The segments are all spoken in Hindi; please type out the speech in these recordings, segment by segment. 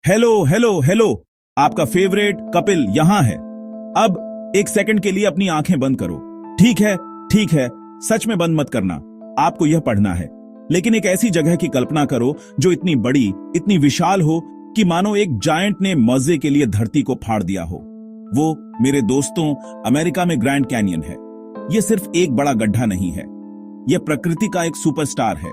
Hello hello hello. आपका फेवरेट कपिल यहां है। अब एक सेकंड के लिए अपनी आंखें बंद करो। ठीक है, ठीक है, सच में बंद मत करना। आपको यह पढ़ना है, लेकिन एक ऐसी जगह की कल्पना करो जो इतनी बड़ी, इतनी विशाल हो कि मानो एक जायंट ने मजे के लिए धरती को फाड़ दिया हो। वो मेरे दोस्तों, अमेरिका में ग्रैंड कैनियन है। यह सिर्फ एक बड़ा गड्ढा नहीं है, यह प्रकृति का एक सुपरस्टार है।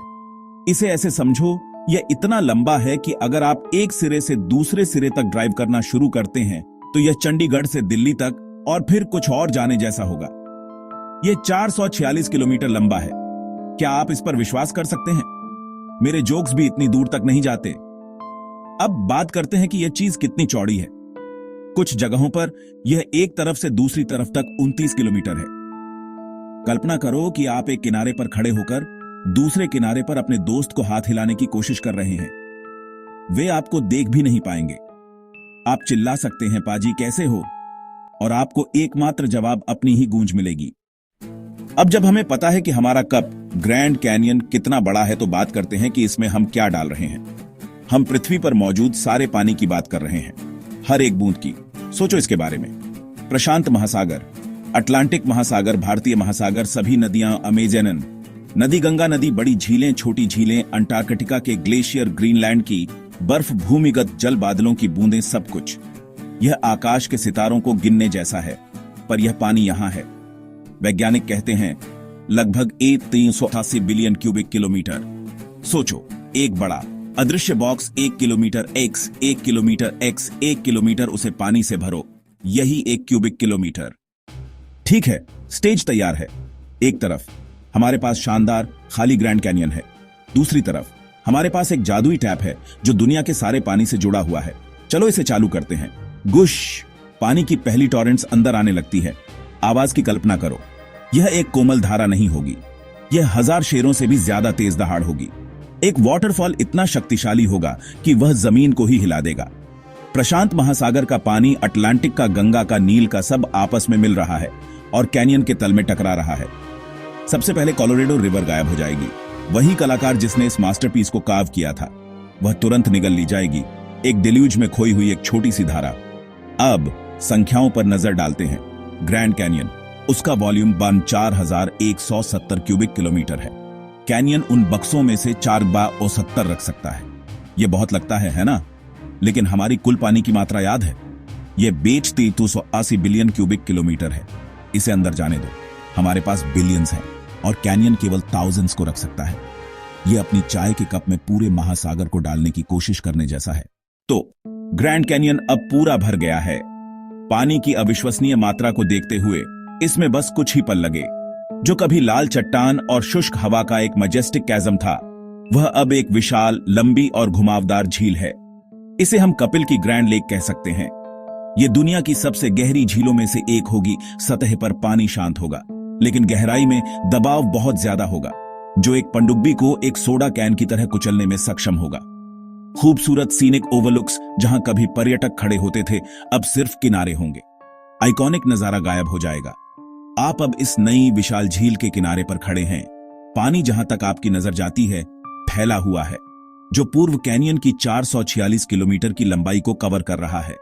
इसे ऐसे समझो, यह इतना लंबा है कि अगर आप एक सिरे से दूसरे सिरे तक ड्राइव करना शुरू करते हैं तो यह चंडीगढ़ से दिल्ली तक और फिर कुछ और जाने जैसा होगा। यह 446 किलोमीटर लंबा है। क्या आप इस पर विश्वास कर सकते हैं? मेरे जोक्स भी इतनी दूर तक नहीं जाते। अब बात करते हैं कि यह चीज कितनी चौड़ी है। कुछ जगहों पर यह एक तरफ से दूसरी तरफ तक 29 किलोमीटर है। कल्पना करो कि आप एक किनारे पर खड़े होकर दूसरे किनारे पर अपने दोस्त को हाथ हिलाने की कोशिश कर रहे हैं। वे आपको देख भी नहीं पाएंगे। आप चिल्ला सकते हैं, पाजी कैसे हो? और आपको एकमात्र जवाब अपनी ही गूंज मिलेगी। अब जब हमें पता है कि हमारा कप ग्रैंड कैनियन कितना बड़ा है, तो बात करते हैं कि इसमें हम क्या डाल रहे हैं। हम पृथ्वी पर मौजूद सारे पानी की बात कर रहे हैं, हर एक बूंद की। सोचो इसके बारे में। प्रशांत महासागर, अटलांटिक महासागर, भारतीय महासागर, सभी नदियां, अमेजन नदी, गंगा नदी, बड़ी झीलें, छोटी झीलें, अंटार्कटिका के ग्लेशियर, ग्रीनलैंड की बर्फ, भूमिगत जल, बादलों की बूंदें, सब कुछ। यह आकाश के सितारों को गिनने जैसा है, पर यह पानी यहां है। वैज्ञानिक कहते हैं लगभग 388 बिलियन क्यूबिक किलोमीटर। सोचो, एक बड़ा अदृश्य box 1 kilometre x 1 kilometre x 1 kilometre, उसे पानी से भरो, यही 1 क्यूबिक किलोमीटर। ठीक है, स्टेज तैयार है। एक तरफ हमारे पास शानदार खाली ग्रैंड कैनियन है, दूसरी तरफ हमारे पास एक जादुई टैप है जो दुनिया के सारे पानी से जुड़ा हुआ है। चलो इसे चालू करते हैं। गुश, पानी की पहली टॉरेंट्स अंदर आने लगती है। आवाज की कल्पना करो। यह एक कोमल धारा नहीं होगी, यह 1000 शेरों से भी ज्यादा तेज दहाड़ होगी। एक वाटरफॉल इतना शक्तिशाली होगा कि वह जमीन को ही हिला देगा। प्रशांत महासागर का पानी, अटलांटिक का, गंगा का, नील का, सब आपस में मिल रहा है और कैनियन के तल में टकरा रहा है। सबसे पहले कोलोराडो रिवर गायब हो जाएगी। वही कलाकार जिसने इस मास्टरपीस को कार्व किया था, वह तुरंत निगल ली जाएगी, एक डिल्यूज में खोई हुई एक छोटी सी धारा। अब संख्याओं पर नजर डालते हैं। ग्रैंड कैनियन, उसका वॉल्यूम 4170 क्यूबिक किलोमीटर है। कैनियन उन बक्सों में से 4/70 रख सकता है। यह बहुत लगता है ना? लेकिन हमारी कुल पानी की मात्रा याद है? यह 280 बिलियन क्यूबिक किलोमीटर है। इसे अंदर जाने दो। हमारे पास बिलियंस हैं और कैनियन केवल थाउजेंड्स को रख सकता है। यह अपनी चाय के कप में पूरे महासागर को डालने की कोशिश करने जैसा है। तो ग्रैंड कैनियन अब पूरा भर गया है। पानी की अविश्वसनीय मात्रा को देखते हुए इसमें बस कुछ ही पल लगे। जो कभी लाल चट्टान और शुष्क हवा का एक मजेस्टिक कैज़म था, वह अब एक विशाल, लंबी और घुमावदार झील है। इसे हम कपिल की ग्रैंड लेक कह सकते हैं। यह दुनिया की सबसे गहरी झीलों में से एक होगी। सतह पर पानी शांत होगा, लेकिन गहराई में दबाव बहुत ज्यादा होगा, जो एक पनडुब्बी को एक सोडा कैन की तरह कुचलने में सक्षम होगा। खूबसूरत सीनिक ओवरलुक्स, जहां कभी पर्यटक खड़े होते थे, अब सिर्फ किनारे होंगे। आइकॉनिक नजारा गायब हो जाएगा। आप अब इस नई विशाल झील के किनारे पर खड़े हैं। पानी जहां तक आपकी नजर जाती है फैला हुआ है, जो पूर्व कैनियन की 446 किलोमीटर की लंबाई को कवर कर रहा है।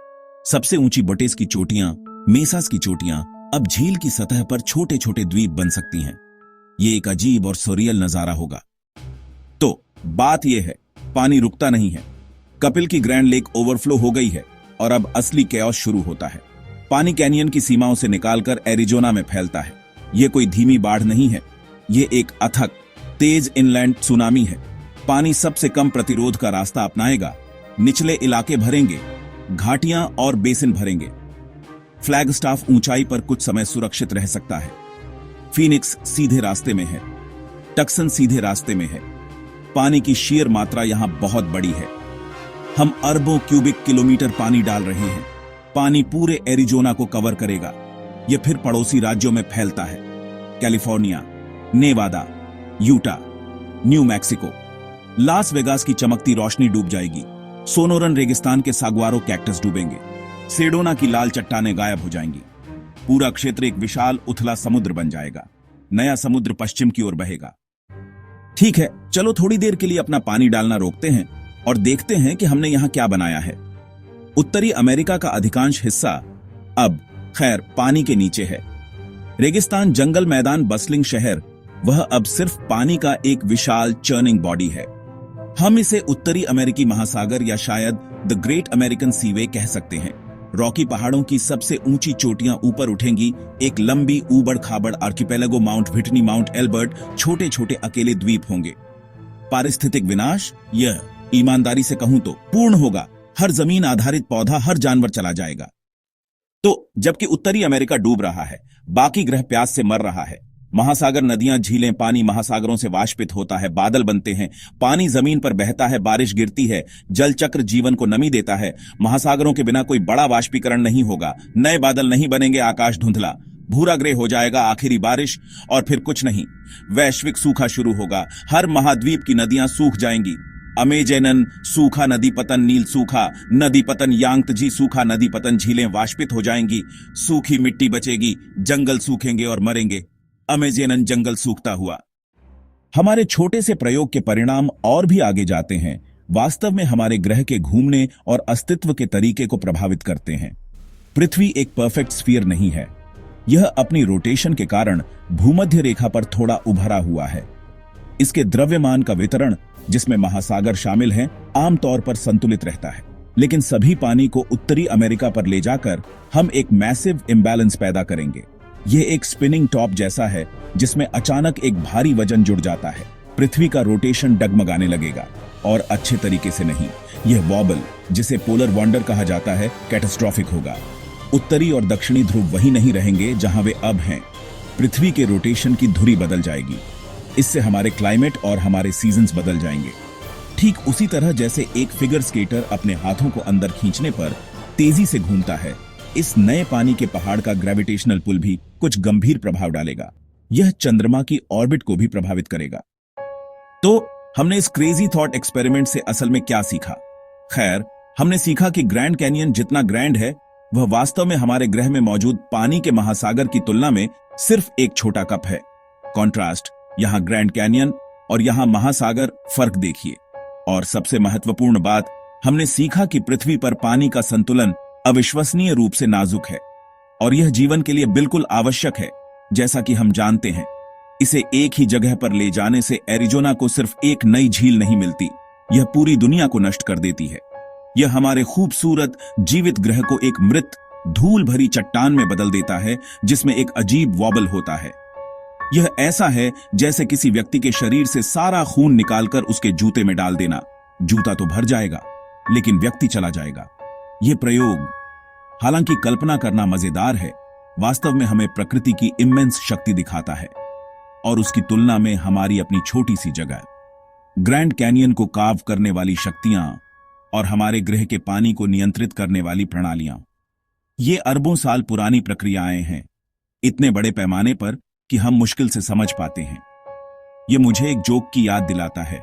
सबसे ऊंची बटेस की चोटियां, मेसास की चोटियां अब झील की सतह पर छोटे छोटे द्वीप बन सकती हैं। यह एक अजीब और सुरियल नजारा होगा। तो बात यह है, पानी रुकता नहीं है। कपिल की ग्रैंड लेक ओवरफ्लो हो गई है और अब असली कैओस शुरू होता है। पानी कैनियन की सीमाओं से निकालकर एरिजोना में फैलता है। यह कोई धीमी बाढ़ नहीं है, यह एक अथक, तेज इनलैंड सुनामी है। पानी सबसे कम प्रतिरोध का रास्ता अपनाएगा। निचले इलाके भरेंगे, घाटियां और बेसिन भरेंगे। फ्लैगस्टाफ ऊंचाई पर कुछ समय सुरक्षित रह सकता है। फीनिक्स सीधे रास्ते में है, टक्सन सीधे रास्ते में है। पानी की शीयर मात्रा यहां बहुत बड़ी है। हम अरबों क्यूबिक किलोमीटर पानी डाल रहे हैं। पानी पूरे एरिजोना को कवर करेगा। यह फिर पड़ोसी राज्यों में फैलता है। California, Nevada, Utah, New Mexico, Las Vegas की चमकती रोशनी डूब जाएगी। सोनोरन रेगिस्तान के सागवारो कैक्टस डूबेंगे। सेडोना की लाल चट्टानें गायब हो जाएंगी। पूरा क्षेत्र एक विशाल उथला समुद्र बन जाएगा। नया समुद्र पश्चिम की ओर बहेगा। ठीक है, चलो थोड़ी देर के लिए अपना पानी डालना रोकते हैं और देखते हैं कि हमने यहां क्या बनाया है। उत्तरी अमेरिका का अधिकांश हिस्सा अब खैर पानी के नीचे है। रेगिस्तान, जंगल, मैदान, बसलिंग शहर, वह अब सिर्फ पानी का एक विशाल चर्निंग बॉडी है। हम इसे उत्तरी अमेरिकी महासागर या शायद द ग्रेट अमेरिकन सीवे कह सकते हैं। रॉकी पहाड़ों की सबसे ऊंची चोटियां ऊपर उठेंगी, एक लंबी ऊबड़ खाबड़ archipelago, mount Whitney, Mount Elbert, छोटे छोटे अकेले द्वीप होंगे। पारिस्थितिक विनाश, यह ईमानदारी से कहूं तो पूर्ण होगा। हर जमीन आधारित पौधा, हर जानवर चला जाएगा। तो जबकि उत्तरी अमेरिका डूब रहा है, बाकी ग्रह प्यास से मर रहा है। महासागर, नदियां, झीलें, पानी महासागरों से वाष्पित होता है, बादल बनते हैं, पानी जमीन पर बहता है, बारिश गिरती है, जल चक्र जीवन को नमी देता है। महासागरों के बिना कोई बड़ा वाष्पीकरण नहीं होगा, नए बादल नहीं बनेंगे, आकाश धुंधला भूरा ग्रे हो जाएगा, आखिरी बारिश और फिर कुछ नहीं। वैश्विक सूखा शुरू होगा, हर महाद्वीप की नदियां सूख जाएंगी। अमेजन सूखा, नदी पतन, नील सूखा, नदी पतन, यांगत्जी सूखा, नदी पतन, झीलें वाष्पित हो जाएंगी, सूखी मिट्टी बचेगी, जंगल सूखेंगे और मरेंगे। अमेजन जंगल सूखता हुआ। हमारे छोटे से प्रयोग के परिणाम और भी आगे जाते हैं, वास्तव में हमारे ग्रह के घूमने और अस्तित्व के तरीके को प्रभावित करते हैं। पृथ्वी एक परफेक्ट स्फीयर नहीं है। यह अपनी रोटेशन के कारण भूमध्य रेखा पर थोड़ा उभरा हुआ है। इसके द्रव्यमान का वितरण, जिसमें महासागर शामिल हैं, आमतौर पर संतुलित रहता है। लेकिन सभी पानी को उत्तरी अमेरिका पर ले जाकर हम एक मैसिव इम्बैलेंस पैदा करेंगे। यह एक स्पिनिंग टॉप जैसा है जिसमें अचानक एक भारी वजन जुड़ जाता है। पृथ्वी का रोटेशन डगमगाने लगेगा, और अच्छे तरीके से नहीं। यह वॉबल, जिसे पोलर वॉन्डर कहा जाता है, कैटास्ट्रॉफिक होगा। उत्तरी और दक्षिणी ध्रुव वही नहीं रहेंगे जहां वे अब हैं। पृथ्वी के रोटेशन की धुरी बदल जाएगी। इससे हमारे क्लाइमेट और हमारे सीजन्स बदल जाएंगे। ठीक उसी तरह जैसे एक फिगर स्केटर अपने हाथों को अंदर खींचने पर तेजी से घूमता है, इस नए पानी के पहाड़ का ग्रेविटेशनल पुल भी कुछ गंभीर प्रभाव डालेगा। यह चंद्रमा की ऑर्बिट को भी प्रभावित करेगा। तो हमने इस क्रेजी थॉट एक्सपेरिमेंट से असल में क्या सीखा? खैर, हमने सीखा कि ग्रैंड कैनियन जितना ग्रैंड है, वह वास्तव में हमारे ग्रह में मौजूद पानी के महासागर की तुलना में सिर्फ एक छोटा कप है। कॉन्ट्रास्ट, यहां ग्रैंड कैनियन और यहां महासागर, फर्क देखिए। और सबसे महत्वपूर्ण बात, हमने सीखा कि पृथ्वी पर पानी का संतुलन अविश्वसनीय रूप से नाजुक है, और यह जीवन के लिए बिल्कुल आवश्यक है। जैसा कि हम जानते हैं, इसे एक ही जगह पर ले जाने से एरिजोना को सिर्फ एक नई झील नहीं मिलती, यह पूरी दुनिया को नष्ट कर देती है। यह हमारे खूबसूरत जीवित ग्रह को एक मृत, धूल भरी चट्टान में बदल देता है, जिसमें एक अजीब वॉबल होता है। यह ऐसा है जैसे किसी व्यक्ति के शरीर से सारा खून निकालकर उसके जूते में डाल देना। जूता तो भर जाएगा, लेकिन व्यक्ति चला जाएगा। यह प्रयोग, हालांकि कल्पना करना मजेदार है, वास्तव में हमें प्रकृति की इमेंस शक्ति दिखाता है, और उसकी तुलना में हमारी अपनी छोटी सी जगह, ग्रैंड कैनियन को कार्व करने वाली शक्तियां और हमारे ग्रह के पानी को नियंत्रित करने वाली प्रणालियां, ये अरबों साल पुरानी प्रक्रियाएं हैं, इतने बड़े पैमाने पर कि हम मुश्किल से समझ पाते हैं। यह मुझे एक जोक की याद दिलाता है।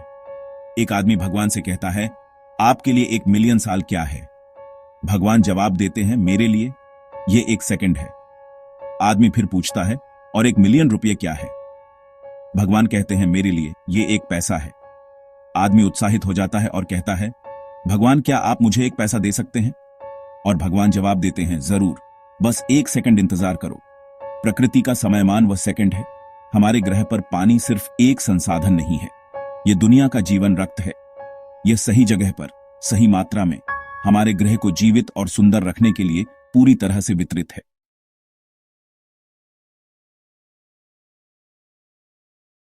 एक आदमी भगवान से कहता है, आपके लिए 1 मिलियन साल क्या है? भगवान जवाब देते हैं, मेरे लिए यह 1 सेकंड है। आदमी फिर पूछता है, और 1 मिलियन रुपये क्या है? भगवान कहते हैं, मेरे लिए यह 1 पैसा है। आदमी उत्साहित हो जाता है और कहता है, भगवान क्या आप मुझे 1 पैसा दे सकते हैं? और भगवान जवाब देते हैं, जरूर, बस 1 सेकंड इंतजार करो। प्रकृति का समयमान वह सेकंड है। हमारे ग्रह पर पानी सिर्फ एक संसाधन नहीं है, यह दुनिया का जीवन रक्त है। यह सही जगह पर, सही मात्रा में हमारे ग्रह को जीवित और सुंदर रखने के लिए पूरी तरह से वितरित है।